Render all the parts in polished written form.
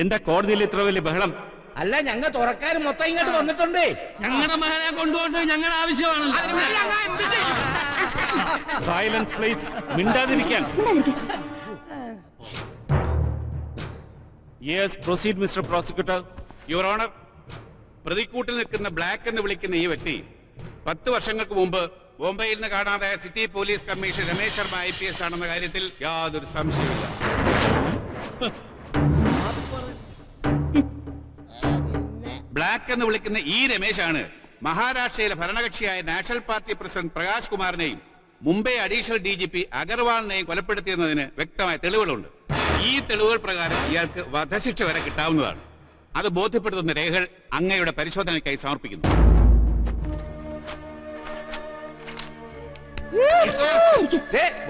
എന്താ കോടതിയിൽ ഇത്ര വലിയ ബഹളം? അല്ല, ഞങ്ങൾ തുറക്കാരും മൊത്തം ഇങ്ങോട്ട് വന്നിട്ടുണ്ടേ. ഞങ്ങളുടെ മകനെ കൊണ്ടുപോകേണ്ടത് ഞങ്ങളുടെ ആവശ്യമാണ്. Silence please. മിണ്ടാതിരിക്കാൻ. Yes, proceed mister prosecutor. Your honour, പ്രതിക്കൂട്ടിൽ നിൽക്കുന്ന ബ്ലാക്ക് എന്ന് വിളിക്കുന്ന ഈ വ്യക്തി 10 വർഷങ്ങൾക്ക് മുമ്പ് ബോംബെയിൽ നിന്ന് കാണാതായ city police commissioner Ramesh Sharma IPS ആണെന്ന കാര്യത്തിൽ യാതൊരു സംശയമില്ല. ബ്ലാക്ക് എന്ന് വിളിക്കുന്ന ഈ രമേശാണ് മഹാരാഷ്ട്രയിലെ ഭരണകക്ഷിയായ നാഷണൽ പാർട്ടി പ്രസിഡന്റ് പ്രകാശ് കുമാറിനെയും മുംബൈ അഡീഷണൽ DGP അഗർവാളിനെയും കൊലപ്പെടുത്തിയെന്നതിന് വ്യക്തമായ തെളിവുകളുണ്ട്. ഈ തെളിവുകൾ പ്രകാരം ഇയാൾക്ക് വധശിക്ഷ വരെ കിട്ടാവുന്നതാണ്. അത് ബോധ്യപ്പെടുത്തുന്ന രേഖകൾ അങ്ങയുടെ പരിശോധനയ്ക്കായി സമർപ്പിക്കുന്നു.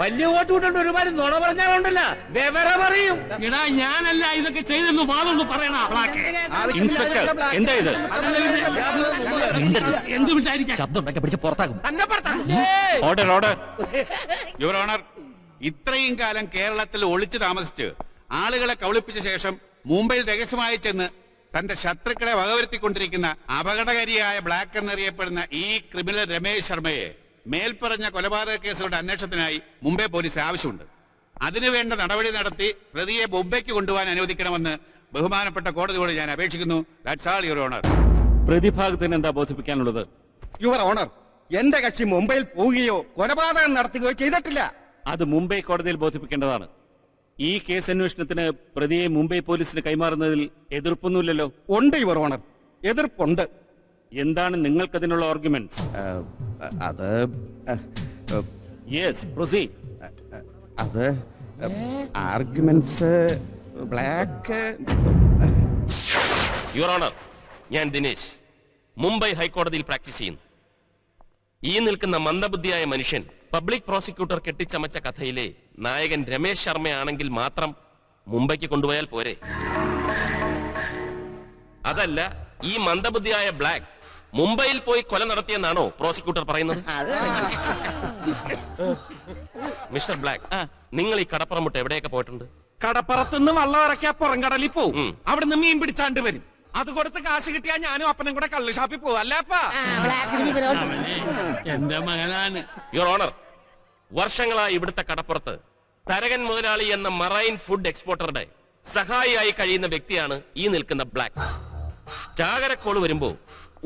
വലിയ വോട്ട് വിട്ടുണ്ട് ഒരുപാട് നുണ പറഞ്ഞാലുണ്ടല്ല വിവരം പറയും. എടാ, ഞാനല്ല ഇതൊക്കെ ചെയ്തെന്ന് വാദമൊന്നും പറയണ. ഇൻസ്പെക്ടർ, എന്താ ഇത്? എന്ത് വിട്ടായിരിക്കും? ശബ്ദം പിടിച്ച് പുറത്താകും. Order, order. യുവർ ഓണർ, ഇത്രയും കാലം കേരളത്തിൽ ഒളിച്ചു താമസിച്ച് ആളുകളെ കബളിപ്പിച്ച ശേഷം മുംബൈയിൽ രഹസ്യമായി ചെന്ന് തന്റെ ശത്രുക്കളെ വകവരുത്തിക്കൊണ്ടിരിക്കുന്ന അപകടകാരിയായ ബ്ലാക്ക് എന്നറിയപ്പെടുന്ന ഈ ക്രിമിനൽ രമേശ് ശർമ്മയെ മേൽപ്പറഞ്ഞ കൊലപാതക കേസുകളുടെ അന്വേഷണത്തിനായി മുംബൈ പോലീസ് ആവശ്യമുണ്ട്. അതിനുവേണ്ട നടപടി നടത്തി പ്രതിയെ മുംബൈക്ക് കൊണ്ടുപോകാൻ അനുവദിക്കണമെന്ന് ബഹുമാനപ്പെട്ട കോടതിയോട് ഞാൻ അപേക്ഷിക്കുന്നു. That's all your honour. പ്രതിഭാഗത്തിന് എന്താ ബോധിപ്പിക്കാനുള്ളത്? യുവർ ഓണർ, എന്റെ കക്ഷി മുംബൈയിൽ പോവുകയോ കൊലപാതകം നടത്തുകയോ ചെയ്തിട്ടില്ല. അത് മുംബൈ കോടതിയിൽ ബോധിപ്പിക്കേണ്ടതാണ്. ഈ കേസ് അന്വേഷണത്തിന് പ്രതിയെ മുംബൈ പോലീസിന് കൈമാറുന്നതിൽ എതിർപ്പൊന്നുമില്ലല്ലോ? ഉണ്ട് യുവർ ഓണർ, എതിർപ്പുണ്ട്. എന്താണ് നിങ്ങൾക്കതിനുള്ള ആർഗ്യുമെന്റ്സ്? അത് യെസ്, പ്രൊസീഡ്. അത് ആർഗ്യുമെന്റ്സ് ബ്ലാക്ക്. യുവർ ഓണർ, ഞാൻ ദിനേശ്, മുംബൈ ഹൈക്കോടതിയിൽ പ്രാക്ടീസ് ചെയ്യുന്നു. ഈ നിൽക്കുന്ന മന്ദബുദ്ധിയായ മനുഷ്യൻ പബ്ലിക് പ്രോസിക്യൂട്ടർ കെട്ടിച്ചമച്ച കഥയിലെ നായകൻ രമേശ് ശർമ്മയാണെങ്കിൽ മാത്രം മുംബൈക്ക് കൊണ്ടുപോയാൽ പോരെ? അതല്ല, ഈ മന്ദബുദ്ധിയായ ബ്ലാക്ക് മുംബൈയിൽ പോയി കൊല നടത്തിയെന്നാണോ പ്രോസിക്യൂട്ടർ പറയുന്നത്? മിസ്റ്റർ ബ്ലാക്ക്, നിങ്ങൾ ഈ കടപ്പുറം വിട്ട് എവിടെയൊക്കെ പോയിട്ടുണ്ട്? കടപ്പുറത്തുനിന്ന് വള്ളം ഇറക്കിയാ പുറംകടലിൽ പോവും. അവിടുന്ന് മീൻ പിടിച്ചാണ്ട് വരും. അത് കൊടുത്ത് കാശ് കിട്ടിയാ ഞാനും അപ്പനും കൂടെ കള്ള് ഷാപ്പിൽ പോവും. അല്ലേപ്പാ? എന്റെ മകനാണ്. യുവർ ഓണർ, വർഷങ്ങളായി ഇവിടുത്തെ കടപ്പുറത്ത് തരകൻ മുതലാളി എന്ന മറൈൻ ഫുഡ് എക്സ്പോർട്ടറുടെ സഹായിയായി കഴിയുന്ന വ്യക്തിയാണ് ഈ നിൽക്കുന്ന ബ്ലാക്ക്. ചാകരക്കോള് വരുമ്പോ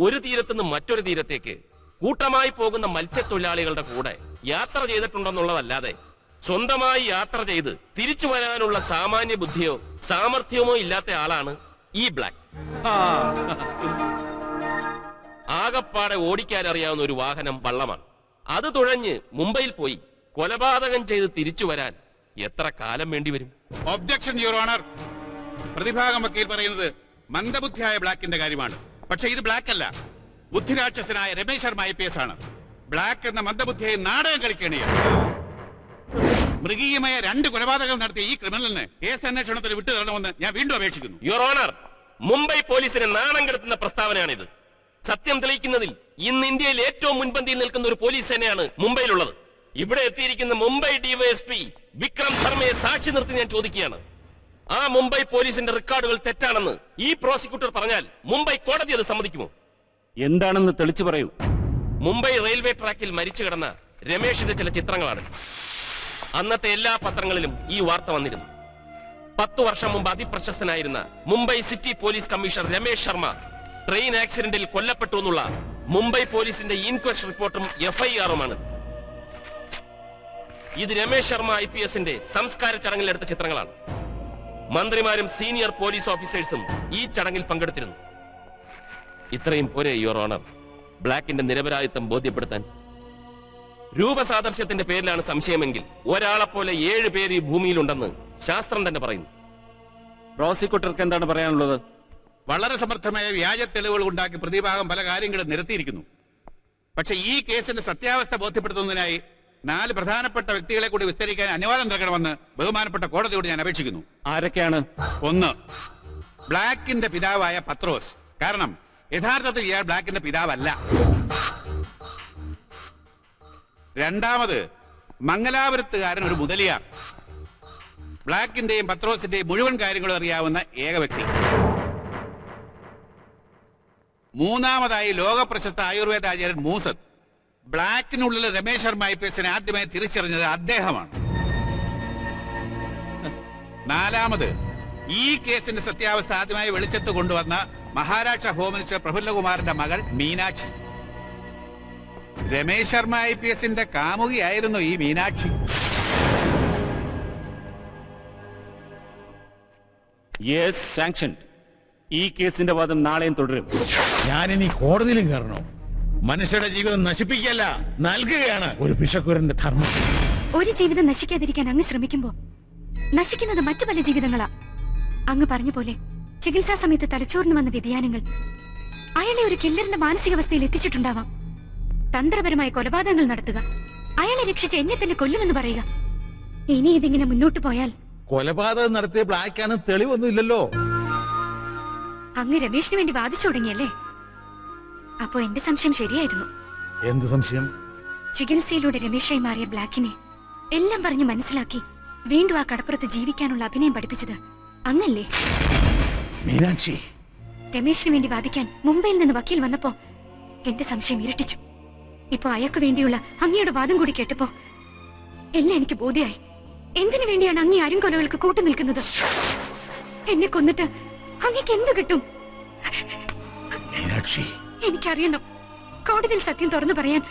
ഒരു തീരത്തുനിന്ന് മറ്റൊരു തീരത്തേക്ക് കൂട്ടമായി പോകുന്ന മത്സ്യത്തൊഴിലാളികളുടെ കൂടെ യാത്ര ചെയ്തിട്ടുണ്ടെന്നുള്ളതല്ലാതെ സ്വന്തമായി യാത്ര ചെയ്ത് തിരിച്ചു വരാനുള്ള സാമാന്യ ബുദ്ധിയോ സാമർഥ്യമോ ഇല്ലാത്ത ആളാണ് ഈ ബ്ലാക്ക്. ആകപ്പാടെ ഓടിക്കാൻ അറിയാവുന്ന ഒരു വാഹനം വള്ളമാണ്. അത് തുഴഞ്ഞ് മുംബൈയിൽ പോയി കൊലപാതകം ചെയ്ത് തിരിച്ചു വരാൻ എത്ര കാലം വേണ്ടിവരും? Objection your honour. പ്രതിഭാഗം വക്കീൽ പറയുന്നത് മന്ദബുദ്ധിയായ ബ്ലാക്കിന്റെ കാര്യമാണ്. പക്ഷെ ഇത് ബ്ലാക്ക് അല്ല, ബുദ്ധിരാക്ഷസനായ രമേശ് ശർമ്മ IPS ആണ്. ബ്ലാക്ക് എന്ന മന്ദബുദ്ധിയെ നാടകം കളിക്കുകയാണ്. മൃഗീയമായ 2 കൊലപാതകങ്ങൾ നടത്തിയ ഈ ക്രിമിനലിന് കേസ് അന്വേഷണത്തിൽ വിട്ടു തരണമെന്ന് ഞാൻ വീണ്ടും അപേക്ഷിക്കുന്നു. യുവർ ഓണർ, മുംബൈ പോലീസിനെ നാണം കെടുത്തുന്ന പ്രസ്താവനയാണിത്. സത്യം തെളിയിക്കുന്നതിൽ ഇന്ന് ഇന്ത്യയിൽ ഏറ്റവും മുൻപന്തിയിൽ നിൽക്കുന്ന ഒരു പോലീസ് സേനയാണ് മുംബൈയിലുള്ളത്. ഇവിടെ എത്തിയിരിക്കുന്ന മുംബൈ DYSP വിക്രം ശർമ്മയെ സാക്ഷി നിർത്തി ഞാൻ ചോദിക്കുകയാണ്, ആ മുംബൈ പോലീസിന്റെ റെക്കോർഡുകൾ തെറ്റാണെന്ന് ഈ പ്രോസിക്യൂട്ടർ പറഞ്ഞാൽ മുംബൈ കോടതി അത് സമ്മതിക്കുമോ? എന്താണെന്ന് തെളിച്ചു പറയൂ. മുംബൈ റെയിൽവേ ട്രാക്കിൽ മരിച്ചു കിടന്ന രമേഷിന്റെ ചില ചിത്രങ്ങളാണ്. അന്നത്തെ എല്ലാ പത്രങ്ങളിലും ഈ വാർത്ത വന്നിരുന്നു. 10 വർഷം മുമ്പ് അതിപ്രശസ്തനായിരുന്ന Mumbai city police commissioner Ramesh Sharma train ആക്സിഡന്റിൽ കൊല്ലപ്പെട്ടു എന്നുള്ള മുംബൈ പോലീസിന്റെ ഇൻക്വസ്റ്റ് റിപ്പോർട്ടും FIR-ഉമാണ്. ഇത് രമേശ് ശർമ്മ IPSന്റെ സംസ്കാര ചടങ്ങിൽ എടുത്ത ചിത്രങ്ങളാണ്. മന്ത്രിമാരും സീനിയർ പോലീസ് ഓഫീസേഴ്സും ഈ ചടങ്ങിൽ പങ്കെടുത്തിരുന്നു. ഇത്രയും പോരെ യുവർ ഓണർ ബ്ലാക്കിന്റെ നിരപരാധിത്വം ബോധ്യപ്പെടുത്താൻ? രൂപസാദർശ്യത്തിന്റെ പേരിലാണ് സംശയമെങ്കിൽ ഒരാളെപ്പോലെ 7 പേര് ഈ ഭൂമിയിലുണ്ടെന്ന് ശാസ്ത്രം തന്നെ പറയുന്നു. പ്രോസിക്യൂട്ടർക്ക് എന്താണ് പറയാനുള്ളത്? വളരെ സമർത്ഥമായ വ്യാജ തെളിവുകൾ ഉണ്ടാക്കി പ്രതിഭാഗം പല കാര്യങ്ങളും നിരത്തിയിരിക്കുന്നു. പക്ഷെ ഈ കേസിന്റെ സത്യാവസ്ഥ ബോധ്യപ്പെടുത്തുന്നതിനായി 4 പ്രധാനപ്പെട്ട വ്യക്തികളെ കൂടി വിസ്തരിക്കാൻ അനുവാദം നൽകണമെന്ന് ബഹുമാനപ്പെട്ട കോടതിയോട് ഞാൻ അപേക്ഷിക്കുന്നു. ആരൊക്കെയാണ്? 1, ബ്ലാക്കിന്റെ പിതാവായ പത്രോസ്. കാരണം യഥാർത്ഥത്തിൽ ഇയാൾ ബ്ലാക്കിന്റെ പിതാവല്ല. രണ്ടാമത് മംഗലാപുരത്തുകാരൻ ഒരു മുതലിയാർ. ബ്ലാക്കിന്റെയും പത്രോസിന്റെയും മുഴുവൻ കാര്യങ്ങളും അറിയാവുന്ന ഏക വ്യക്തി. മൂന്നാമതായി ലോകപ്രശസ്ത ആയുർവേദ ആചാര്യൻ മൂസത്. ബ്ലാക്കിനുള്ളിൽ രമേശ് ശർമ്മ IPSനെ ആദ്യമായി തിരിച്ചറിഞ്ഞത് അദ്ദേഹമാണ്. നാലാമത് ഈ കേസിന്റെ സത്യാവസ്ഥ ആദ്യമായി വെളിച്ചത്ത് കൊണ്ടുവന്ന മഹാരാഷ്ട്ര ഹോം മിനിസ്റ്റർ പ്രഫുല്ലകുമാറിന്റെ മകൾ മീനാക്ഷി. രമേശ് ശർമ്മ IPSന്റെ കാമുകിയായിരുന്നു ഈ മീനാക്ഷി. Yes, sanctioned. ഈ കേസിന്റെ വാദം നാളെയും തുടരും. ഞാനിനി കോടതിയിലും കയറണോ? മനുഷ്യരുടെ ജീവിതം നശിപ്പിക്കല്ല, നൽകുകയാണ് ഒരു പിശക്കുരന്റെ ധർമ്മം. ഒരു ജീവിതം നശിക്കാതിരിക്കാൻ അങ്ങ് ശ്രമിക്കുമ്പോ നശിക്കുന്നത് മറ്റു പല ജീവിതങ്ങളാ. അങ്ങ് പറഞ്ഞ പോലെ ചികിത്സാ സമയത്ത് തലച്ചോറിന് വന്ന വ്യതിയാനങ്ങൾ അയാളെ ഒരു കില്ലറിന്റെ മാനസികാവസ്ഥയിൽ എത്തിച്ചിട്ടുണ്ടാവാം. തന്ത്രപരമായ കൊലപാതകങ്ങൾ നടത്തുക, അയാളെ രക്ഷിച്ച് എന്നെ തന്നെ കൊല്ലുമെന്ന് പറയുക. ഇനി ഇതിങ്ങനെ മുന്നോട്ട് പോയാൽ കൊലപാതകം നടത്തിയ ബ്ലാക്കാണ് തെളിവൊന്നും ഇല്ലല്ലോ. അങ്ങ് രമേശിന് വേണ്ടി വാദിച്ചു തുടങ്ങിയല്ലേ? അപ്പോ എന്റെ സംശയം ശരിയായിരുന്നു. എന്ത് സംശയം? ചികിത്സയിലൂടെ രമേശായി മാറിയ ബ്ലാക്കിനെ എല്ലാം പറഞ്ഞു മനസ്സിലാക്കി വീണ്ടും ആ കടപ്പുറത്ത് ജീവിക്കാനുള്ള അഭിനയം പഠിപ്പിച്ചത് അങ്ങല്ലേ? മീനാക്ഷി, രമേശിന് വേണ്ടി വാദിക്കാൻ മുംബൈയിൽ നിന്ന് വക്കീൽ വന്നപ്പോ എന്റെ സംശയം ഇരട്ടിച്ചു. ഇപ്പൊ അയാൾക്ക് വേണ്ടിയുള്ള അങ്ങയുടെ വാദം കൂടി കേട്ടപ്പോ എല്ലാം എനിക്ക് ബോധ്യായി. എന്തിനു വേണ്ടിയാണ് അങ്ങേ അരുംകൊലകൾക്ക് കൂട്ടു നിൽക്കുന്നത്? എന്നെ കൊന്നിട്ട് അങ്ങേക്ക് എന്ത് കിട്ടും? മീനാക്ഷി, എനിക്കറിയണം. കോടതിയിൽ സത്യം തുറന്നു പറയാൻ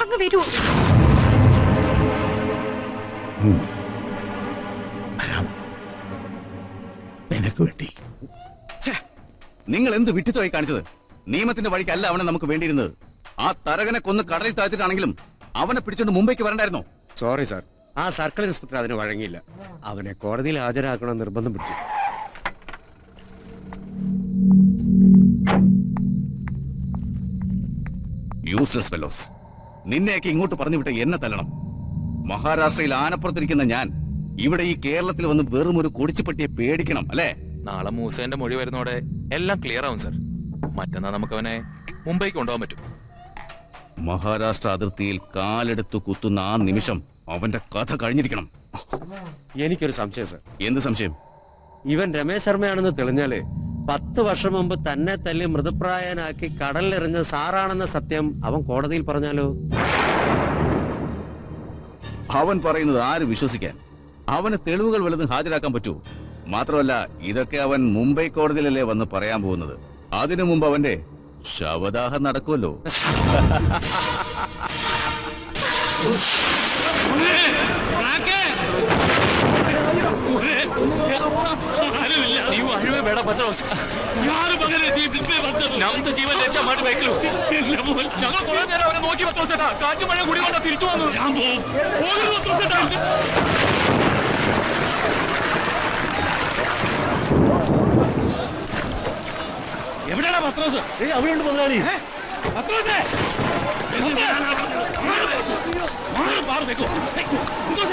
അങ്ങ് വരുമോ? വരാം. നിനക്ക് വേണ്ടി. നിങ്ങൾ എന്ത് വിട്ടിത്തമായി കാണിച്ചത്? നിയമത്തിന്റെ വഴിക്കല്ല അവനെ നമുക്ക് വേണ്ടിയിരുന്നത്. ആ തരകനെ കൊന്ന് കടലിൽ താഴ്ത്തിട്ടാണെങ്കിലും അവനെ പിടിച്ചോണ്ട് മുംബൈക്ക് വരണ്ടായിരുന്നോ? സോറി സാർ, ആ സർക്കിൾ ഇൻസ്പെക്ടർ അതിന് വഴങ്ങിയില്ല. അവനെ കോടതിയിൽ ഹാജരാക്കണം നിർബന്ധം പിടിച്ചു. യൂസ്ലെസ് ഫെലോസ്, നിന്നെയൊക്കെ ഇങ്ങോട്ട് പറഞ്ഞു വിട്ട് എന്നെ തല്ലണം. മഹാരാഷ്ട്രയിൽ ആനപ്പുറത്തിരിക്കുന്ന ഞാൻ ഇവിടെ ഈ കേരളത്തിൽ വന്ന് വെറും ഒരു കുടിച്ചുപെട്ടിയെ പേടിക്കണം അല്ലേ? നാളെ മൂസേന്റെ മൊഴി വരുന്നോടെ എല്ലാം ക്ലിയർ ആവും സർ. മറ്റന്നാ നമുക്ക് അവനെ മുംബൈക്ക് കൊണ്ടുപോകാൻ പറ്റും. മഹാരാഷ്ട്ര അതിർത്തിയിൽ കാലെടുത്തു കുത്തുന്ന ആ നിമിഷം അവന്റെ കഥ കഴിഞ്ഞിരിക്കണം. എനിക്കൊരു സംശയം സാർ. എന്ത് സംശയം? ഇവൻ രമേശ് ശർമ്മയാണെന്ന് തെളിഞ്ഞാല് 10 വർഷം മുമ്പ് തന്നെ തല്ലി മൃതപ്രായനാക്കി കടലിലെറിഞ്ഞ സാറാണെന്ന സത്യം അവൻ കോടതിയിൽ പറഞ്ഞാലോ? അവൻ പറയുന്നത് ആര് വിശ്വസിക്കാൻ? അവന് തെളിവുകൾ വല്ലതും ഹാജരാക്കാൻ പറ്റൂ? മാത്രമല്ല, ഇതൊക്കെ അവൻ മുംബൈ കോടതിയിലല്ലേ വന്ന് പറയാൻ പോകുന്നത്. അതിനു മുമ്പ് അവന്റെ ശവദാഹം നടക്കുമല്ലോ. കാറ്റ് മഴ കൂടി കൊണ്ടാ തിരിച്ചു വന്നു. എവിടെയാണ് പത്രോസ്? അവിടെയുണ്ട് മുതലാളി. പത്രോസേ,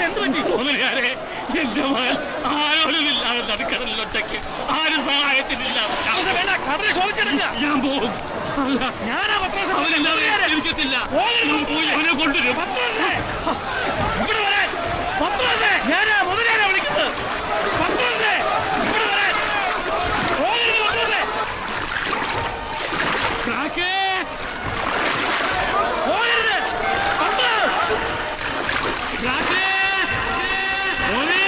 എന്ത് പറ്റി? എന്റെ മകൻ ആരോരുമില്ലാതെ നടുക്കടലിൽ ഒറ്റയ്ക്ക് ആരും സഹായത്തിനില്ല. വേണ്ട, കടലിൽ ശോഭിച്ചെടുക്ക. ഞാൻ പോകും. അല്ല, ഞാനാ പത്രോസ്. അവനെല്ലാവരും ഇരിക്കത്തില്ല. പോയി അവനെ കൊണ്ടുവരും. പത്രോസേ, ഇവിടെ വരാൻ. പത്രോസേ, ഞാനാ മുതലാളിയെ വിളിക്കുന്നത്. പത്രോസേ, ഇവിടെ വരാൻ. പോകരുത് പത്രോസേ. കാക്കേ, പോകരുത്. പത്രോസ്. കാക്കേ, ഓനെ,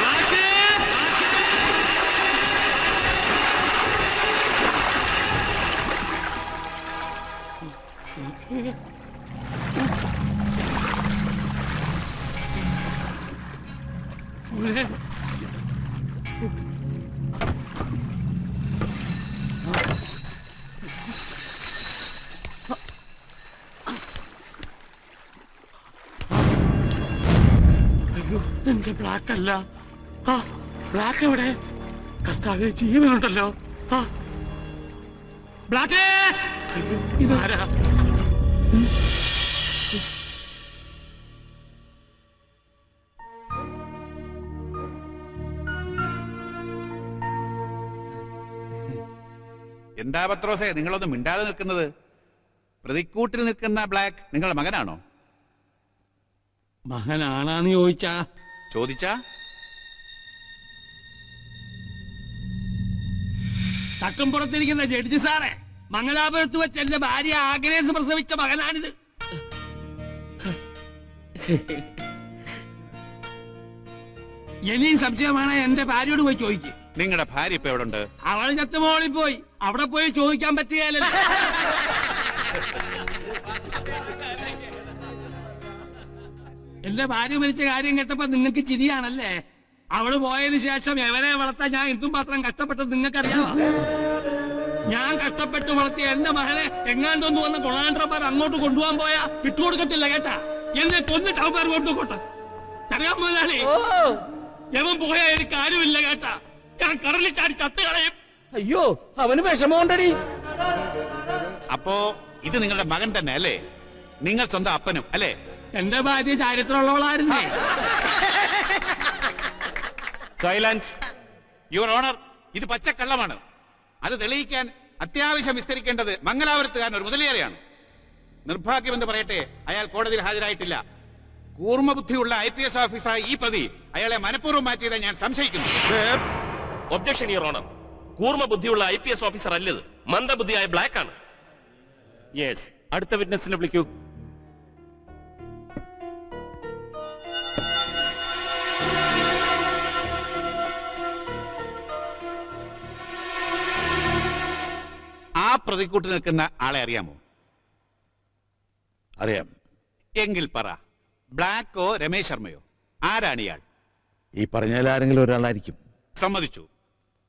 കാക്കേ. ഓനെ. എന്റെ ബ്ലാക്ക് അല്ല. ആ ബ്ലാക്ക് എവിടെ? കർത്താവേ, ജീവനുണ്ടല്ലോ. ആ ബ്ലാക്കേ, ഇതാരാ? എന്താ പത്രോസേ നിങ്ങളൊന്നും മിണ്ടാതെ നിൽക്കുന്നത്? പ്രതിക്കൂട്ടിൽ നിൽക്കുന്ന ബ്ലാക്ക് നിങ്ങളുടെ മകനാണോ? മകനാണാന്ന് ചോദിച്ചാ ചോദിച്ചാ തക്കമ്പുറത്തിരിക്കുന്ന ജഡ്ജി സാറേ, മംഗലാപുരത്ത് വെച്ച് എന്റെ ഭാര്യ ആഗ്രേസ് പ്രസവിച്ച മകനാണിത്. ഇനിയും സംശയമാണ് എന്റെ ഭാര്യയോട് പോയി ചോദിക്കും. നിങ്ങളുടെ ഭാര്യ ഇപ്പൊ എവിടെ ഉണ്ട്? അവള് ചത്തുമോളിൽ പോയി. അവിടെ പോയി ചോദിക്കാൻ പറ്റുകയല്ലോ. എന്റെ ഭാര്യ മരിച്ച കാര്യം കേട്ടപ്പോ നിങ്ങൾക്ക് ചിരിയാണല്ലേ? അവള് പോയതിനു ശേഷം എവരെ വളർത്താൻ ഞാൻ എന്തും മാത്രം കഷ്ടപ്പെട്ടത് നിങ്ങൾക്കറിയാമോ? ഞാൻ കഷ്ടപ്പെട്ട് വളർത്തിയ എന്റെ മകനെ എങ്ങാണ്ടൊന്ന് വന്ന് കൊളാണ്ടർമാർ അങ്ങോട്ട് കൊണ്ടുപോകാൻ പോയാ വിട്ടുകൊടുക്കത്തില്ല കേട്ടാ. എന്നെ കൊന്നിട്ട് അവന്മാർ കൊണ്ടുപോട്ടെ. അറിയാൻ മുതലാളി, എവൻ പോയാ എനിക്ക് ആരുമില്ല കേട്ടാ. ഞാൻ കടലിൽ ചാടി ചത്ത് കളയും. അയ്യോ, അവന് വിഷമമുണ്ടടി. അപ്പോ ഇത് നിങ്ങളുടെ മകൻ തന്നെ അല്ലേ? നിങ്ങൾ സ്വന്തം അപ്പനും അല്ലേ? എന്റെ ഭാര്യ ചാരിത്രമുള്ളവളായിരുന്നേ. സൈലൻസ്. യുവർ ഓണർ, ഇത് പച്ചക്കള്ളമാണ്. അത് തെളിയിക്കാൻ അത്യാവശ്യം വിസ്തരിക്കേണ്ടത് മംഗലാപുരത്തുകാരൻ ഒരു മുതലിയാരെയാണ്. നിർഭാഗ്യമെന്ന് പറയട്ടെ, അയാൾ കോടതിയിൽ ഹാജരായിട്ടില്ല. കൂർമ്മബുദ്ധിയുള്ള IPS ഓഫീസറായ ഈ പ്രതി അയാളെ മനഃപൂർവ്വം മാറ്റിയതായി ഞാൻ സംശയിക്കുന്നു. Objection your honour. കൂർമ്മ ബുദ്ധിയുള്ള IPS ഓഫീസർ അല്ലത്, മന്ദബുദ്ധിയായ ബ്ലാക്ക് ആണ്. യെസ്. അടുത്ത വിറ്റ്നസിനെ വിളിക്കൂ. ആ പ്രതിക്കൂട്ട് നിൽക്കുന്ന ആളെ അറിയാമോ? അറിയാം. എങ്കിൽ പറ, ബ്ലാക്കോ രമേശ് ശർമ്മയോ? ആരാണ് ഇയാൾ? ഈ പറഞ്ഞാൽ ആരെങ്കിലും ഒരാളായിരിക്കും. സമ്മതിച്ചു.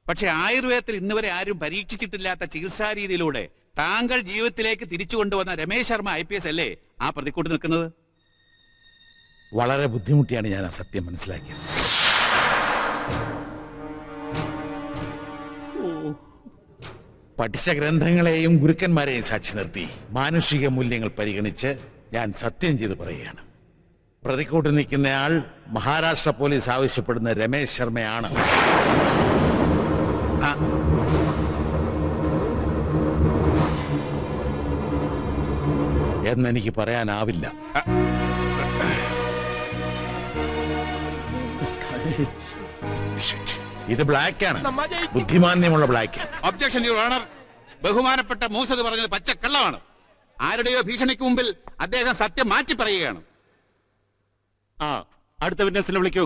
പക്ഷെ ആയുർവേദത്തിൽ ഇന്നുവരെ ആരും പരീക്ഷിച്ചിട്ടില്ലാത്ത ചികിത്സാ രീതിയിലൂടെ താങ്കൾ ജീവിതത്തിലേക്ക് തിരിച്ചു കൊണ്ടുവന്ന രമേശ് ശർമ്മ IPS അല്ലേ ആ പ്രതിക്കൂട്ട് നിൽക്കുന്നത്? വളരെ ബുദ്ധിമുട്ടിയാണ് ഞാൻ ആ സത്യം മനസ്സിലാക്കിയത്. പഠിച്ച ഗ്രന്ഥങ്ങളെയും ഗുരുക്കന്മാരെയും സാക്ഷി നിർത്തി മാനുഷിക മൂല്യങ്ങൾ പരിഗണിച്ച് ഞാൻ സത്യം ചെയ്ത് പറയുകയാണ്. പ്രതിക്കൂട്ട് നിൽക്കുന്നയാൾ മഹാരാഷ്ട്ര പോലീസ് ആവശ്യപ്പെടുന്ന രമേശ് ശർമ്മയാണ്. എന്നെനിക്ക് പറയാനാവില്ല. ഇത് ബ്ലാക്കാണ്, ബുദ്ധിമാന്യമുള്ള ബ്ലാക്ക്. Objection your honour. ബഹുമാനപ്പെട്ട മൂസദ് പറഞ്ഞത് പച്ചക്കള്ളമാണ്. ആരുടെയോ ഭീഷണിക്ക് മുമ്പിൽ അദ്ദേഹം സത്യം മാറ്റി പറയുകയാണ്. അടുത്ത വിറ്റ്നസിനെ വിളിക്കൂ.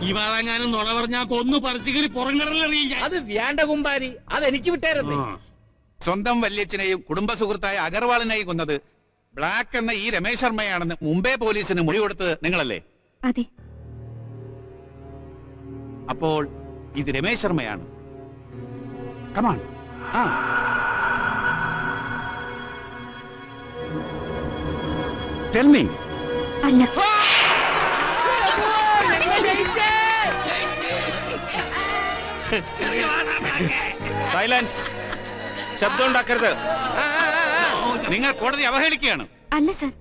ഇവാളെങ്ങാനും നുണ പറഞ്ഞാ കൊന്നു പറിച്ചുകരി പുറംകടലെറിയില്ല. അത് വേണ്ട കുമ്പാരി, അതെനിക്ക് വിട്ടായിരുന്നു. സ്വന്തം വല്യച്ഛനെയും കുടുംബ സുഹൃത്തായ അഗർവാളിനെയും കൊന്നത് ബ്ലാക്ക് എന്ന ഈ രമേശ് ശർമ്മയാണെന്ന് മുംബൈ പോലീസിന് മൊഴി കൊടുത്തത് നിങ്ങളല്ലേ? അതെ. അപ്പോൾ ഇത് രമേശ് ശർമ്മയാണ്. കമാൺ. Tell me. അല്ല. സൈലൻസ്. ശബ്ദം ഉണ്ടാക്കരുത്. നിങ്ങൾ കോടതി അവഹേളിക്കുകയാണ്. അല്ല സർ,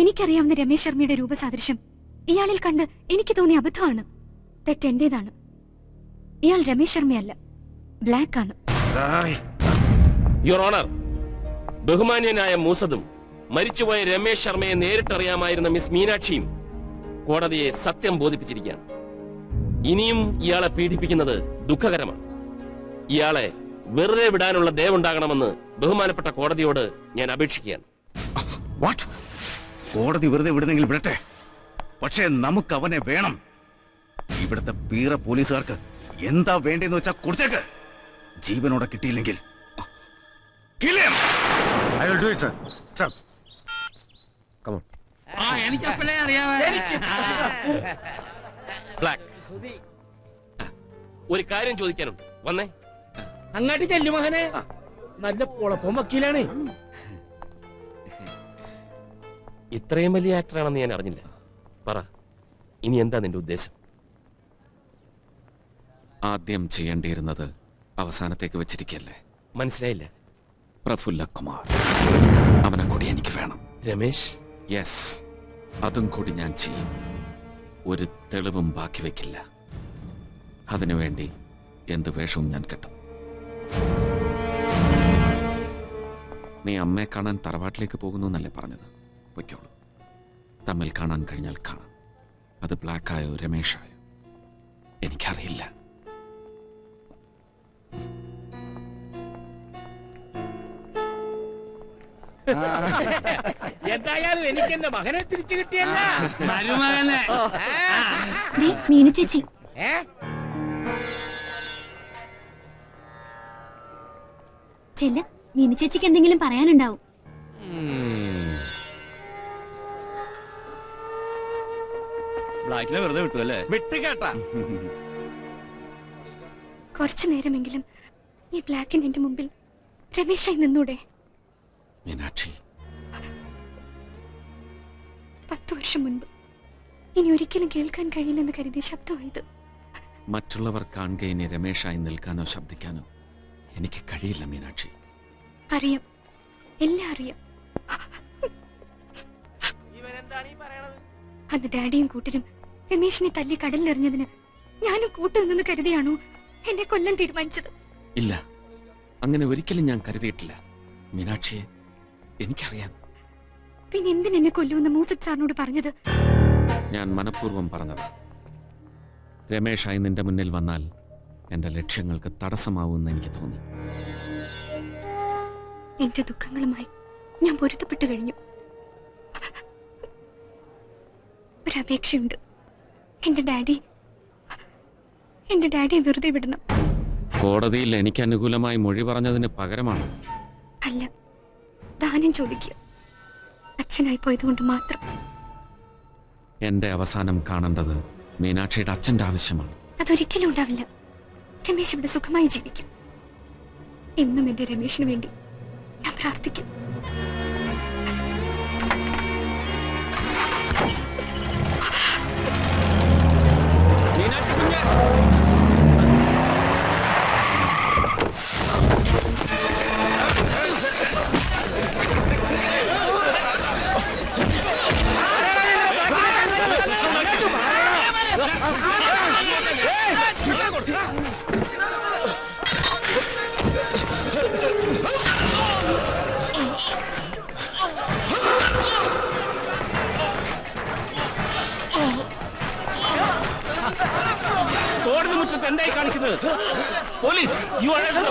എനിക്കറിയാവുന്ന രമേശ് ശർമ്മയുടെ രൂപസാദൃശ്യം ഇയാളിൽ കണ്ട് എനിക്ക് തോന്നിയ അബദ്ധമാണ്. തെറ്റെന്റേതാണ്. ഇയാൾ രമേശ് ശർമ്മയല്ല, ബ്ലാക്ക് ആണ്. യുവർ ഓണർ, ബഹുമാന്യനായ മൂസദും മരിച്ചുപോയ രമേശ് ശർമ്മയെ നേരിട്ടറിയാമായിരുന്ന മിസ് മീനാക്ഷിയും കോടതിയെ സത്യം ബോധിപ്പിച്ചിരിക്കുകയാണ്. ഇനിയും ഇയാളെ പീഡിപ്പിക്കുന്നത് ദുഃഖകരമാണ്. ഇയാളെ വെറുതെ വിടാനുള്ള ദയവുണ്ടാകണമെന്ന് ബഹുമാനപ്പെട്ട കോടതിയോട് ഞാൻ അപേക്ഷിക്കുകയാണ്. കോടതി വെറുതെ വിടുന്നെങ്കിൽ വിടട്ടെ, പക്ഷേ നമുക്ക് അവനെ വേണം. ഇവിടുത്തെ പീറ പോലീസുകാർക്ക് എന്താ വേണ്ടെന്ന് വെച്ചാൽ കൊടുത്തേക്ക്. ജീവനോടെ കിട്ടിയില്ലെങ്കിൽ എനിക്കപ്പോഴേ അറിയാമേ. ബ്ലാക്ക്, ഒരു കാര്യം ചോദിക്കാനുണ്ട്. വന്നേ. അങ്ങാട്ട് ചെല്ലു മകനെ, നല്ല പൊളപ്പം വക്കീലാണ്. ഇത്രയും വലിയ ആക്ടറാണെന്ന് ഞാൻ അറിഞ്ഞില്ല. പറ, ഇനി എന്താ നിന്റെ ഉദ്ദേശം? ആദ്യം ചെയ്യേണ്ടിയിരുന്നത് അവസാനത്തേക്ക് വെച്ചിരിക്കല്ലേ? മനസ്സിലായില്ല. പ്രഫുല്ല കുമാർ, അവനെ കൂടി എനിക്ക് വേണം. രമേശ്? യെസ്, അതും കൂടി ഞാൻ ചെയ്യും. ഒരു തെളിവും ബാക്കി വെക്കില്ല. അതിനുവേണ്ടി എന്ത് വേഷവും ഞാൻ കെട്ടും. നീ അമ്മയെ കാണാൻ തറവാട്ടിലേക്ക് പോകുന്നു എന്നല്ലേ പറഞ്ഞത്? പൊയ്ക്കോളൂ. തമ്മിൽ കാണാൻ കഴിഞ്ഞാൽ കാണാം. അത് ബ്ലാക്കായോ രമേഷായോ എനിക്കറിയില്ല. എന്തായാലും എനിക്ക് എന്റെ മകനെ തിരിച്ചു കിട്ടിയല്ല. മരുമകനെ മീനു ചേച്ചി, ചെല്ല. മീനു ചേച്ചിക്ക് എന്തെങ്കിലും പറയാനുണ്ടാവും. ബ്ലാക്കിനെ വെറുതെ വിട്ടു അല്ലേ? വിട്ട് കേട്ടാ. കുറച്ചു നേരമെങ്കിലും ഈ ബ്ലാക്കിന് എന്റെ മുമ്പിൽ രമേശായി നിന്നൂടെ? മീനാക്ഷി, 10 വർഷം മുൻപ് ഇനി ഒരിക്കലും കേൾക്കാൻ കഴിയില്ലെന്ന് കരുതിയ ശബ്ദമായത്. മറ്റുള്ളവർ കാണുക ഇനി രമേഷായി നിൽക്കാനോ ശബ്ദിക്കാനോ എനിക്ക് കഴിയില്ല മീനാക്ഷി. അറിയാം, എല്ലാം അറിയാം. അന്ന് ഡാഡിയും കൂട്ടരും രമേശിനെ തല്ലി കടലിലെറിഞ്ഞതിന് ഞാനും കൂട്ടുനിന്ന് കരുതിയാണോ എന്നെ കൊല്ലാൻ തീരുമാനിച്ചത്? ഇല്ല, അങ്ങനെ ഒരിക്കലും ഞാൻ കരുതിയിട്ടില്ല മീനാക്ഷിയെ. എനിക്കറിയാം. പിന്നെ എന്തിനെന്നെ കൊല്ലുമെന്ന് മൂസത് സാറിനോട് പറഞ്ഞത്? ഞാൻ മനഃപൂർവ്വം പറഞ്ഞത്. രമേഷായി നിന്റെ മുന്നിൽ വന്നാൽ എന്റെ ലക്ഷ്യങ്ങൾക്ക് തടസ്സമാവുമെന്ന് എനിക്ക് തോന്നി. എന്റെ ദുഃഖങ്ങളുമായി ഞാൻ പൊരുത്തപ്പെട്ടു കഴിഞ്ഞു. ഒരപേക്ഷയുണ്ട്. എന്റെ ഡാഡിയെ വെറുതെ വിടണം. കോടതിയിൽ എനിക്ക് അനുകൂലമായി മൊഴി പറഞ്ഞതിന് പകരമാണ്? അല്ല, ദാനം ചോദിക്കുക. അച്ഛനായി പോയതുകൊണ്ട് മാത്രം. എന്റെ അവസാനം കാണേണ്ടത് മീനാക്ഷിയുടെ അച്ഛന്റെ ആവശ്യമാണ്. അതൊരിക്കലും ഉണ്ടാവില്ല. രമേശ് ഇവിടെ സുഖമായി ജീവിക്കും. എന്നും എന്റെ രമേശിന് വേണ്ടി ഞാൻ പ്രാർത്ഥിക്കും. കോടതി മുറ്റത്ത് എന്തായി കാണിക്കുന്നത്? Police, you arrest.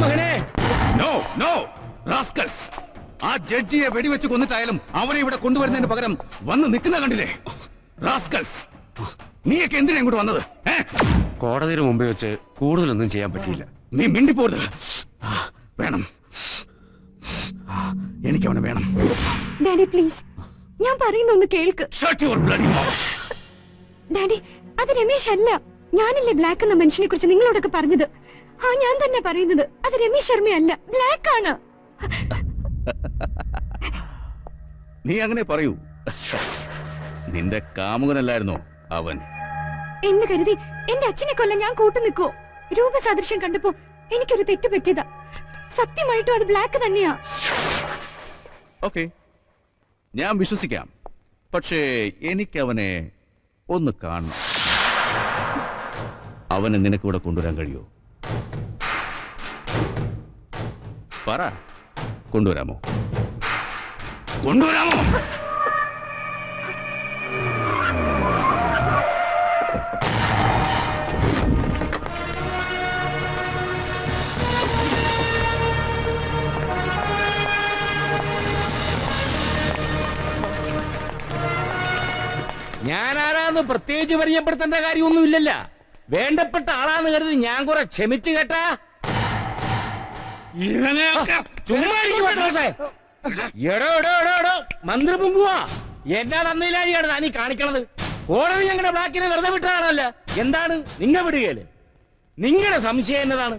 മകനെ, നോ നോ റാസ്കൽസ്. ആ ജഡ്ജിയെ വെടിവെച്ച് കൊന്നിട്ടായാലും അവരെ ഇവിടെ കൊണ്ടുവരുന്നതിന് പകരം വന്ന് നിൽക്കുന്ന കണ്ടില്ലേ? റാസ്കൽസ്, നീയൊക്കെ എന്തിനാ ഇങ്ങോട്ട് വന്നത്? കോടതിയുടെ മുമ്പേ വെച്ച് കൂടുതലൊന്നും ചെയ്യാൻ പറ്റിയില്ല. നീ മിണ്ടിപ്പോരുത്. വേണം, എനിക്ക് അവനെ വേണം. ഡാഡി പ്ലീസ്, ഞാൻ പറയുന്നൊന്ന് കേൾക്ക്. Shut your bloody mouth. Daddy, അത് രമേശ് അല്ല. ഞാനല്ലേ ബ്ലാക്ക് എന്ന മനുഷ്യനെ കുറിച്ച് നിങ്ങളോടൊക്കെ പറഞ്ഞത്? ആ, ഞാൻ തന്നെ പറയുന്നത്. അത് രമേശ് ശർമ്മയല്ല, ബ്ലാക്ക് ആണ്. നീ അങ്ങനെ പറയൂ. നിന്റെ കാമുകനല്ലായിരുന്നോ അവൻ? എന്ന് കരുതി എന്റെ അച്ഛനെ കൊല്ലാൻ ഞാൻ കൂട്ടു നിൽക്കുവോ? രൂപസാദൃശ്യം കണ്ടപ്പോ എനിക്കൊരു തെറ്റ് പറ്റിയതാ. സത്യമായിട്ടും അത് ബ്ലാക്ക് തന്നെയാ. ഓക്കെ, ഞാൻ വിശ്വസിക്കാം. പക്ഷേ എനിക്ക് അവനെ ഒന്ന് കാണണം. അവനെ നിനക്ക് ഇവിടെ കൊണ്ടുവരാൻ കഴിയോ? പറ, കൊണ്ടുവരാമോ? കൊണ്ടുവരാമോ? ഞാനാരാന്ന് പ്രത്യേകിച്ച് പരിചയപ്പെടുത്തേണ്ട കാര്യമൊന്നുമില്ലല്ല. വേണ്ടപ്പെട്ട ആളാന്ന് കരുതി ഞാൻ കുറെ ക്ഷമിച്ചു കേട്ടാ. മന്ത്രി പൊങ്കുവാ, എന്നാ തന്നില്ലാഴിയാണ് താനീ കാണിക്കണത്? കോടതി ഞങ്ങളുടെ ബ്ലാക്കിനെ വെറുതെ വിട്ടാണല്ല. എന്താണ് നിങ്ങ വിടുകയല്ലേ? നിങ്ങളുടെ സംശയം എന്നതാണ്?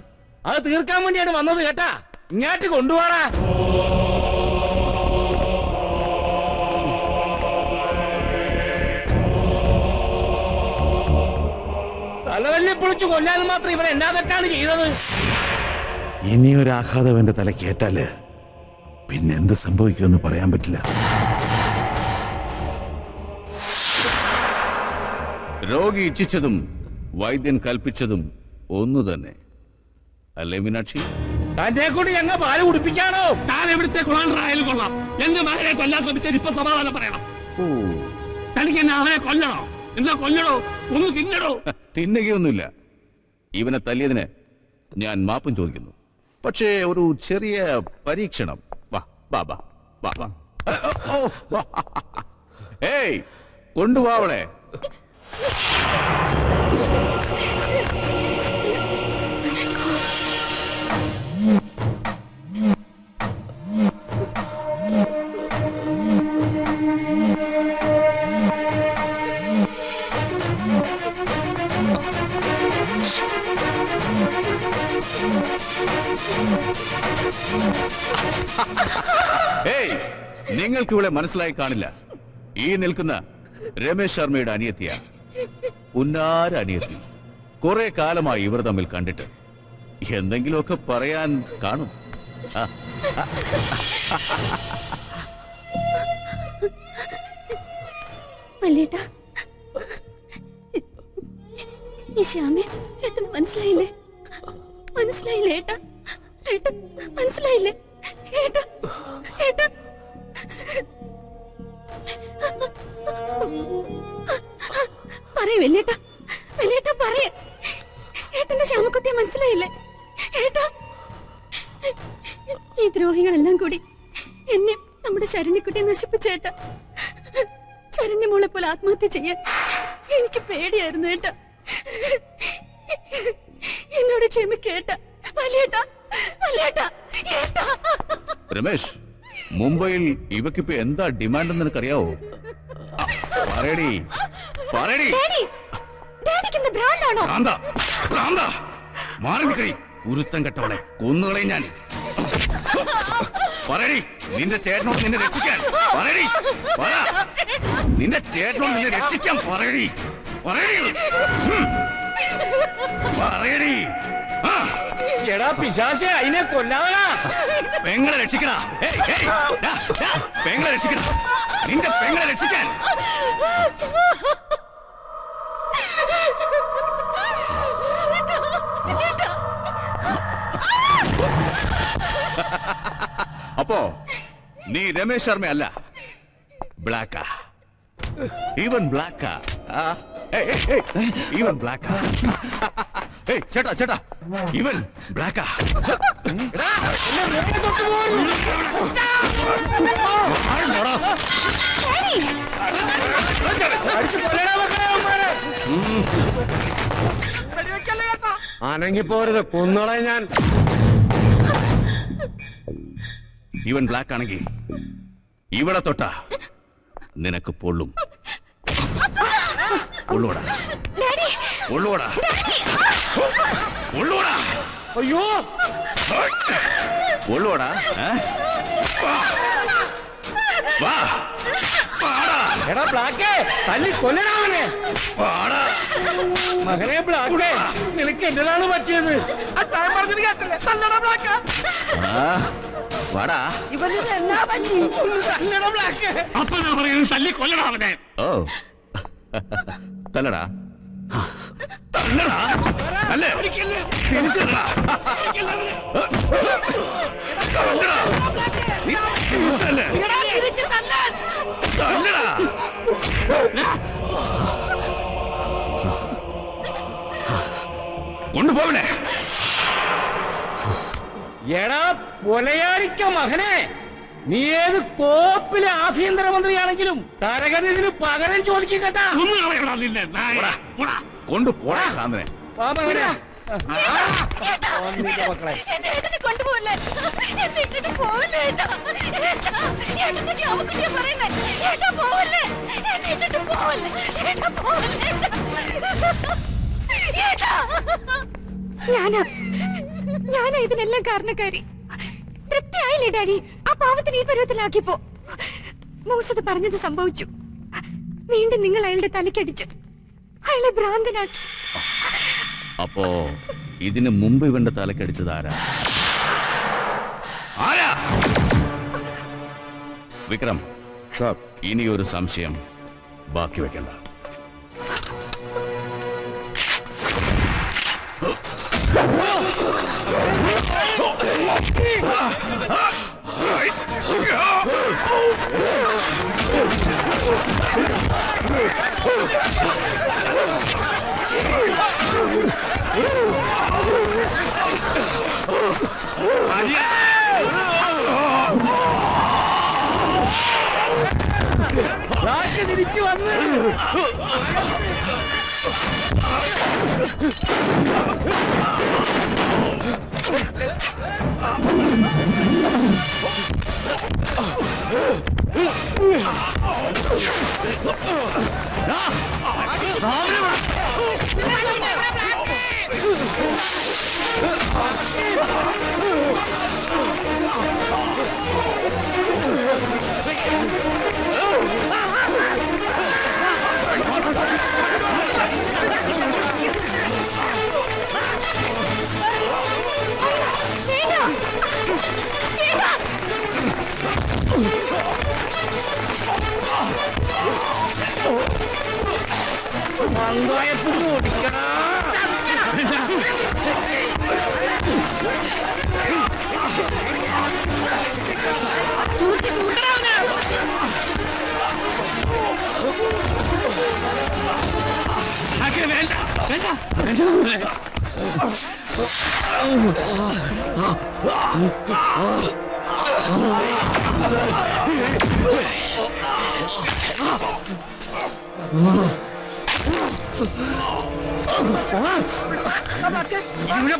അത് തീർക്കാൻ വേണ്ടിയാണ് വന്നത് കേട്ടാ. ഇങ്ങോട്ട് കൊണ്ടുപോടാ. തലവല്ലി പൊളിച്ചു കൊല്ലാൻ മാത്രം ഇവൻ എന്നാ തെറ്റാണ് ചെയ്തത്? ഇനിയൊരു ആഘാതം എന്റെ തലക്കേറ്റാല് പിന്നെന്ത് സംഭവിക്കുമെന്ന് പറയാൻ പറ്റില്ല. രോഗി ഇച്ഛിച്ചതും വൈദ്യൻ കൽപ്പിച്ചതും ഒന്നു തന്നെ അല്ലേ മീനാക്ഷി? തന്റെ കൂടി ഞങ്ങൾ പാല് കുടിപ്പിക്കാണോ? താൻ എവിടുത്തെ കൊള്ളാണ്ടായാലും കൊള്ളാം, എന്റെ മകനെ കൊല്ലാൻ ശ്രമിച്ചാൽ ഇപ്പൊ സമാധാനം പറയണം. തനിക്ക് എന്നെ അവനെ കൊല്ലണോ? എന്താ കൊല്ലണോ? ഒന്ന് തിന്നണോ? തിന്നുകയൊന്നുമില്ല. ഇവനെ തല്ലിയതിന് ഞാൻ മാപ്പും ചോദിക്കുന്നു. പക്ഷേ ഒരു ചെറിയ പരീക്ഷണം. വാ വാ വാ വാ വാ. ഏയ് കൊണ്ടുവാ അവളെ. ഏയ് നിങ്ങൾക്ക് ഇവിടെ മനസ്സിലായി കാണില്ല. ഈ നിൽക്കുന്ന രമേശ് ശർമ്മയുടെ അനിയത്തിയ, ഉന്നാര അനിയത്തി. കുറെ കാലമായി ഇവർ തമ്മിൽ കണ്ടിട്ട് എന്തെങ്കിലുമൊക്കെ പറയാൻ കാണും. മല്ലേട്ടാ, ഈ ശ്യാമേ ഏട്ടന് മനസ്സിലായില്ലേ? മനസ്സിലായില്ലേ ഏട്ടാ? ഏട്ടൻ മനസ്സിലായില്ലേ ഏട്ടാ? ഏട്ടാ പറയ വെല്ലേട്ടാ, വെല്ലേട്ടാ പറയ. ഏട്ടന്റെ ശ്യാമക്കുട്ടിയെ മനസ്സിലായില്ലേ ഏട്ടാ? ഈ ദ്രോഹികളെല്ലാം കൂടി എന്നെ നമ്മുടെ ശരണ്യക്കുട്ടിയെ നശിപ്പിച്ചേട്ടാ. ശരണ്യമോളെ പോലെ ആത്മഹത്യ ചെയ്യാൻ എനിക്ക് പേടിയായിരുന്നു ഏട്ടാ. എന്നോട് ക്ഷമിക്കേട്ടാ വലിയേട്ടാ, വലിയേട്ടാ. രമേശ്, മുംബൈയിൽ ഇവക്കിപ്പോ എന്താ ഡിമാൻഡ് എന്ന് നിനക്കറിയാവോ? പറയടി, പറയടി. മാറി നിൽക്കടി, ഉരുത്തം കെട്ടവളെ, കൊന്നുകളയും ഞാൻ. പറയടി, നിന്റെ ചേട്ടനോട് നിന്നെ രക്ഷിക്കാൻ. പറയടി, പറ. നിന്റെ ചേട്ടനോട് നിന്നെ രക്ഷിക്കാൻ പറയടി, പറയടി, പറയടി. എടാ പിശാചേ, അതിനെ കൊല്ലാതാ. പെങ്ങളെ രക്ഷിക്കണ, പെങ്ങളെ രക്ഷിക്കണ, നിന്റെ പെങ്ങളെ രക്ഷിക്കാൻ. അപ്പോ നീ രമേശ് ശർമ്മ അല്ല, ബ്ലാക്കാ. ഈവൻ ബ്ലാക്കാ. ഈവൻ ബ്ലാക്കാ. ചേട്ടാ ചേട്ടാ, ഇവൻ ബ്ലാക്കാ. ആണെങ്കിൽ പോരുത്, കൊന്നോളെ ഞാൻ. ഇവൻ ബ്ലാക്ക് ആണെങ്കിൽ ഇവിടെ തൊട്ട നിനക്ക് പൊള്ളും. പൊള്ളൂടാ, പൊള്ളൂടാ, പൊള്ളൂടാ. അയ്യോ, പൊള്ളൂടാ. വാ, എടാ ബ്ലാക്കേ, തല്ലി കൊല്ലണവനെ. മകനെ ബ്ലാക്കേ, നിനക്ക് എന്തിനാണ് പറ്റിയത്? പറഞ്ഞത് കേട്ടില്ലേ? തല്ലണ ബ്ലാക്ക. വാടാ. അപ്പൊ ഞാൻ പറയുന്നത് തല്ലി കൊല്ലണവനെ. ഓ, തല്ലടാ, തല്ലടാ, തല്ലേ, തിരിച്ചല്ലടാ, തല്ലടാ, നീ തിരിച്ചല്ലേ, തല്ലടാ. കൊണ്ടുപോവണേ. എടാ പൊലയാരിക്ക മകനെ, നീ ഏത് കോപ്പിലെ ആഭ്യന്തരമന്ത്രിയാണെങ്കിലും തരകനിതിന് പകരം ചോദിക്കും കേട്ടാ. കൊണ്ടുപോടാ സാന്ദ്രനെ. മക്കളെ കൊണ്ടുപോകല്ലേ, ഞാനാ ഇതിനെല്ലാം കാരണക്കാരി. തൃപ്തിയായില്ലേ ഡാഡി? ആ പാവത്തിന് ഈ പരുവത്തിലാക്കിയപ്പോ മൂസത് പറഞ്ഞത് സംഭവിച്ചു. വീണ്ടും നിങ്ങൾ അയാളുടെ തലക്കടിച്ചു, അയാളെ ഭ്രാന്തനാക്കി. അപ്പോ ഇതിന് മുമ്പ് ഇവന്റെ തലക്കടിച്ചത് ആരാ? വിക്രം സാർ, ഇനി ഒരു സംശയം ബാക്കി വെക്കണ്ട. തിരിച്ചു വന്ന്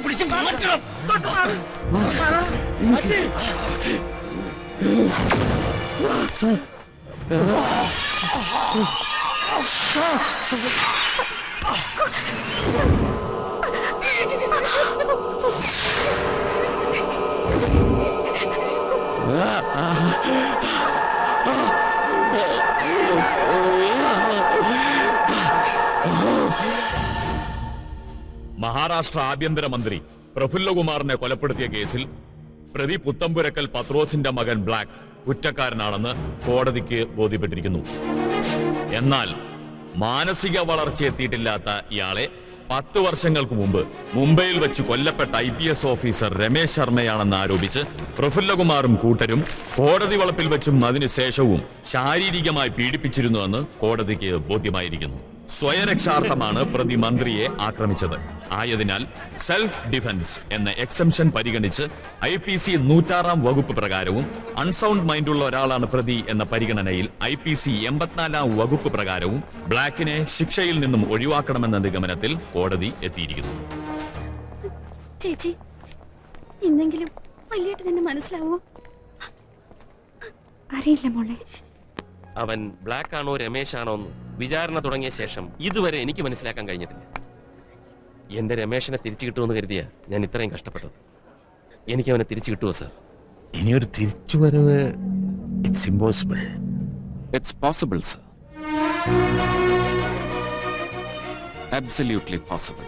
പിടിച്ച് മാറ്റണം. മഹാരാഷ്ട്ര ആഭ്യന്തരമന്ത്രി പ്രഫുല്ലകുമാറിനെ കൊലപ്പെടുത്തിയ കേസിൽ പ്രതി പുത്തമ്പുരക്കൽ പത്രോസിന്റെ മകൻ ബ്ലാക്ക് കുറ്റക്കാരനാണെന്ന് കോടതിക്ക് ബോധ്യപ്പെട്ടിരിക്കുന്നു. എന്നാൽ മാനസിക വളർച്ച എത്തിയിട്ടില്ലാത്ത ഇയാളെ 10 വർഷങ്ങൾക്ക് മുമ്പ് മുംബൈയിൽ വെച്ച് കൊല്ലപ്പെട്ട IPS ഓഫീസർ രമേശ് ശർമ്മയാണെന്ന് ആരോപിച്ച് പ്രഫുല്ലകുമാറും കൂട്ടരും കോടതി വളപ്പിൽ വെച്ചും അതിനുശേഷവും ശാരീരികമായി പീഡിപ്പിച്ചിരുന്നുവെന്ന് കോടതിക്ക് ബോധ്യമായിരിക്കുന്നു. സ്വയരക്ഷാർത്ഥമാണ് പ്രതി മന്ത്രിയെ ആക്രമിച്ചത്. ആയതിനാൽ സെൽഫ് ഡിഫൻസ് എന്ന എക്സംഷൻ പരിഗണിച്ച് IPC 106 വകുപ്പ് പ്രകാരവും അൺസൗണ്ട് മൈൻഡുള്ള ഒരാളാണ് പ്രതി എന്ന പരിഗണനയിൽ IPC 84 വകുപ്പ് പ്രകാരവും ബ്ലാക്കിനെ ശിക്ഷയിൽ നിന്നും ഒഴിവാക്കണമെന്ന നിഗമനത്തിൽ കോടതി എത്തിയിരിക്കുന്നു. ചേച്ചി, ഇന്നെങ്കിലും വലിയേട്ടൻ എന്നെ മനസ്സിലാവോ? അറിയില്ല മോളെ. അവൻ ബ്ലാക്ക് ആണോ രമേശ് ആണോ എന്ന് വിചാരണ തുടങ്ങിയ ശേഷം ഇതുവരെ എനിക്ക് മനസ്സിലാക്കാൻ കഴിഞ്ഞിട്ടില്ല. എന്റെ രമേശിനെ തിരിച്ചു കിട്ടുമെന്ന് കരുതിയാ ഞാൻ ഇത്രയും കഷ്ടപ്പെട്ടത്. എനിക്ക് അവനെ തിരിച്ചു കിട്ടുമോ സാർ? ഇനിയൊരു തിരിച്ചുവരവ് it's impossible. It's possible sir, absolutely possible.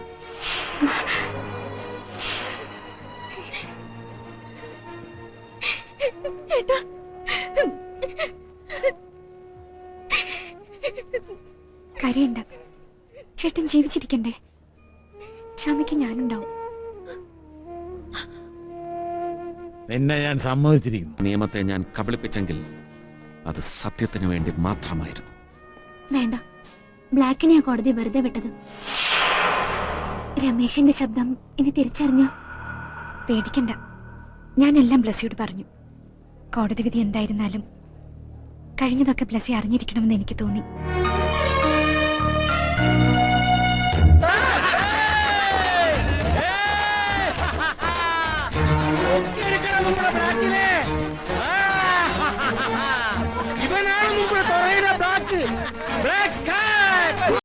കരയണ്ട, ചേട്ടൻ ജീവിച്ചിരിക്കണ്ടേ. ക്ഷമയ്ക്ക് ഞാനുണ്ടാവും. നിന്നെ ഞാൻ സമ്മതിച്ചിരിക്കുന്നു. നിയമത്തെ ഞാൻ കബളിപ്പിച്ചെങ്കിൽ അത് സത്യത്തിനു വേണ്ടി മാത്രമായിരുന്നു. വേണ്ട, ബ്ലാക്കിനെയാ കോടതി വെറുതെ വിട്ടത്. രമേശിന്റെ ശബ്ദം ഇനി തിരിച്ചറിഞ്ഞോ? പേടിക്കണ്ട, ഞാനെല്ലാം ബ്ലസ്സിയോട് പറഞ്ഞു. കോടതി വിധി എന്തായിരുന്നാലും കഴിഞ്ഞതൊക്കെ ബ്ലസ്സി അറിഞ്ഞിരിക്കണമെന്ന് എനിക്ക് തോന്നി.